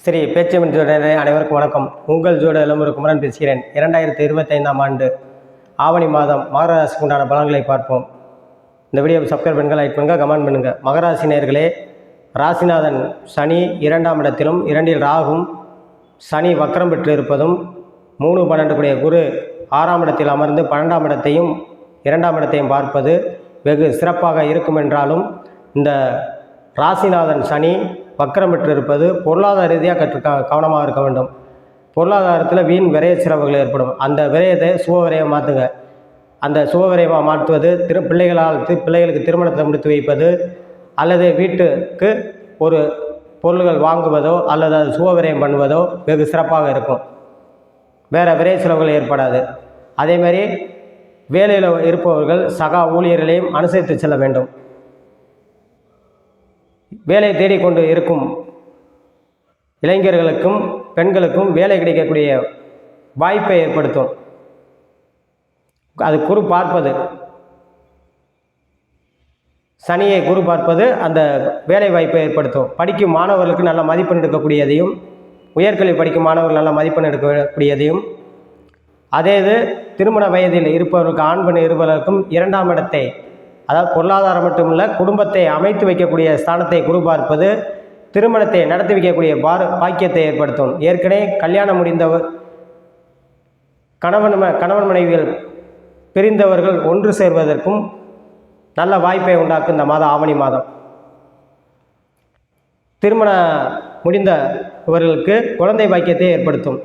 ஸ்ரீ பேச்சமின் ஜோடனே அனைவருக்கும் வணக்கம். உங்கள் ஜோட இளமுரு குமரன் பேசுகிறேன். 2025ஆம் ஆண்டு ஆவணி மாதம் மகர ராசிக்கு உண்டான பலன்களை பார்ப்போம். இந்த வீடியோ சப்ஸ்கிரைப் பண்ணுங்கள், லைக் பண்ணுங்கள், கமெண்ட் பண்ணுங்கள். மகராசி நேயர்களே, ராசிநாதன் சனி 2ஆம் இடத்திலும் 2இல் ராகும் சனி வக்கரம் பெற்று இருப்பதும் 3-12 கூடிய குரு 6ஆம் இடத்தில் அமர்ந்து 12ஆம் இடத்தையும் 2ஆம் இடத்தையும் பார்ப்பது வெகு சிறப்பாக இருக்கும். என்றாலும் இந்த ராசிநாதன் சனி வக்கரம் பெற்று இருப்பது பொருளாதார ரீதியாக கவனமாக இருக்க வேண்டும். பொருளாதாரத்தில் வீண் விரைய செலவுகள் ஏற்படும். அந்த விரயத்தை சுபவிரயம் மாற்றுங்க. அந்த சுபவிரயமாக மாற்றுவது பிள்ளைகளுக்கு திருமணத்தை முடித்து வைப்பது அல்லது வீட்டுக்கு ஒரு பொருள்கள் வாங்குவதோ அல்லது அது சுபவிரயம் பண்ணுவதோ வெகு சிறப்பாக இருக்கும். வேறு விரைய செலவுகள் ஏற்படாது. அதேமாதிரி வேலையில் இருப்பவர்கள் சக ஊழியர்களையும் அனுசரித்து செல்ல வேண்டும். வேலை தேடிக்கொண்டு இருக்கும் இளைஞர்களுக்கும் பெண்களுக்கும் வேலை கிடைக்கக்கூடிய வாய்ப்பை ஏற்படுத்தும். அது குரு பார்ப்பது, சனியை குரு பார்ப்பது அந்த வேலை வாய்ப்பை ஏற்படுத்தும். படிக்கும் மாணவர்களுக்கு நல்ல மதிப்பெண் எடுக்கக்கூடியதையும், உயர்கல்வி படிக்கும் மாணவர்கள் நல்ல மதிப்பெண் எடுக்கக்கூடியதையும், அதே இது திருமண வயதில் இருப்பவர்களுக்கு ஆண் பெண் இருப்பவர்களுக்கும் 2ஆம் இடத்தை, அதாவது பொருளாதாரம் மட்டுமல்ல குடும்பத்தை அமைத்து வைக்கக்கூடிய ஸ்தானத்தை குரு பார்ப்பது திருமணத்தை நடத்தி வைக்கக்கூடிய பாக்கியத்தை ஏற்படுத்தும். ஏற்கனவே கல்யாணம் முடிந்தவர் கணவன் மனைவிகள் பிரிந்தவர்கள் ஒன்று சேர்வதற்கும் நல்ல வாய்ப்பை உண்டாக்கும் இந்த மாதம் ஆவணி மாதம். திருமணம் முடிந்தவர்களுக்கு குழந்தை பாக்கியத்தை ஏற்படுத்தும்.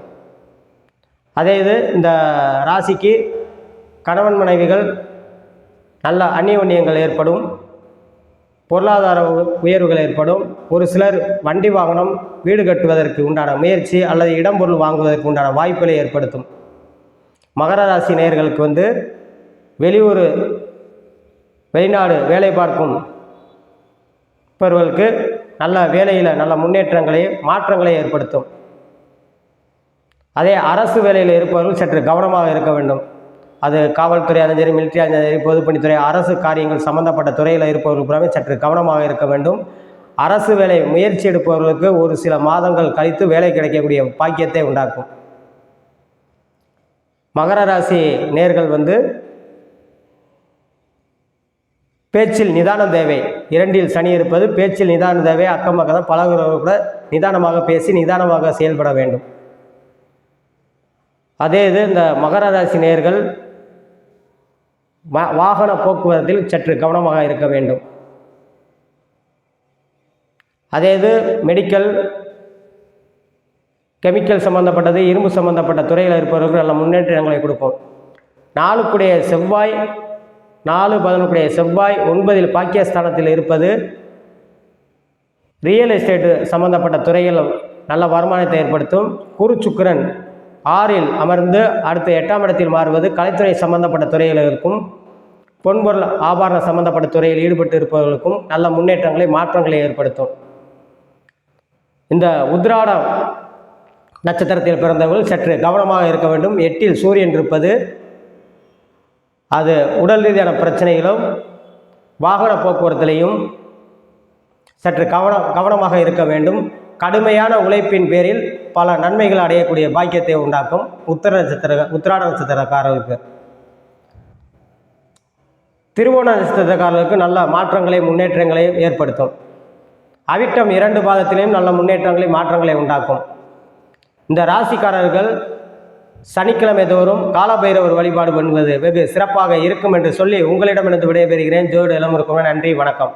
அதே இது இந்த ராசிக்கு கணவன் மனைவிகள் நல்ல அந்நியோன்யங்கள் ஏற்படும், பொருளாதார உயர்வுகள் ஏற்படும். ஒரு சிலர் வண்டி வாகனம் வீடு கட்டுவதற்கு உண்டான முயற்சி அல்லது இடம்பொருள் வாங்குவதற்கு உண்டான வாய்ப்புகளை ஏற்படுத்தும். மகர ராசி நேயர்களுக்கு வெளியூர் வெளிநாடு வேலை பார்க்கும் பவர்களுக்கு நல்ல வேலையில் நல்ல முன்னேற்றங்களை மாற்றங்களை ஏற்படுத்தும். அதே அரசு வேலையில் இருப்பவர்கள் சற்று கவனமாக இருக்க வேண்டும். அது காவல்துறை சரி, மிலிட்ரி சரி, பொதுப்பணித்துறை, அரசு காரியங்கள் சம்பந்தப்பட்ட துறையில் இருப்பவர்களுக்கு சற்று கவனமாக இருக்க வேண்டும். அரசு வேலை முயற்சி எடுப்பவர்களுக்கு ஒரு சில மாதங்கள் கழித்து வேலை கிடைக்கக்கூடிய பாக்கியத்தை உண்டாக்கும். மகர ராசி நேர்கள் பேச்சில் நிதானம் தேவை. 2இல் சனி இருப்பது பேச்சில் நிதானம் தேவை. அக்கம் பக்கம் பழகுறவர்கள் கூட நிதானமாக பேசி நிதானமாக செயல்பட வேண்டும். அதே இது இந்த மகர ராசி நேயர்கள் வாகன போக்குவரத்தில் சற்று கவனமாக இருக்க வேண்டும். அதே இது மெடிக்கல், கெமிக்கல் சம்பந்தப்பட்டது, இரும்பு சம்பந்தப்பட்ட துறையில் இருப்பவர்கள் நல்ல முன்னேற்றங்களை கொடுக்கும். 4 செவ்வாய் 4-11 செவ்வாய் 9இல் பாக்கியஸ்தானத்தில் இருப்பது ரியல் எஸ்டேட்டு சம்பந்தப்பட்ட துறையில் நல்ல வருமானத்தை ஏற்படுத்தும். குரு சுக்கிரன் 6இல் அமர்ந்து அடுத்து 8ஆம் இடத்தில் மாறுவது கலைத்துறை சம்பந்தப்பட்ட துறையில் இருக்கும். பொன்பொருள் ஆபரண சம்பந்தப்பட்ட துறையில் ஈடுபட்டு இருப்பவர்களுக்கும் நல்ல முன்னேற்றங்களை மாற்றங்களை ஏற்படுத்தும். இந்த உத்திராடம் நட்சத்திரத்தில் பிறந்தவர்கள் சற்று கவனமாக இருக்க வேண்டும். 8இல் சூரியன் இருப்பது அது உடல் ரீதியான பிரச்சனைகளும் வாகன போக்குவரத்திலையும் சற்று கவனமாக இருக்க வேண்டும். கடுமையான உழைப்பின் பேரில் பல நன்மைகள் அடையக்கூடிய பாக்கியத்தை உண்டாக்கும். உத்திராட நட்சத்திரக்காரர்களுக்கு, திருவோண நட்சத்திரக்காரர்களுக்கு நல்ல மாற்றங்களை முன்னேற்றங்களையும் ஏற்படுத்தும். அவிட்டம் 2 பாதத்திலையும் நல்ல முன்னேற்றங்களை மாற்றங்களை உண்டாக்கும். இந்த ராசிக்காரர்கள் சனிக்கிழமை தோறும் காலபைரவர் வழிபாடு பண்ணுவது வெகு சிறப்பாக இருக்கும் என்று சொல்லி உங்களிடமிருந்து விடைபெறுகிறேன். ஜோடு இளமுருக்குமே. நன்றி, வணக்கம்.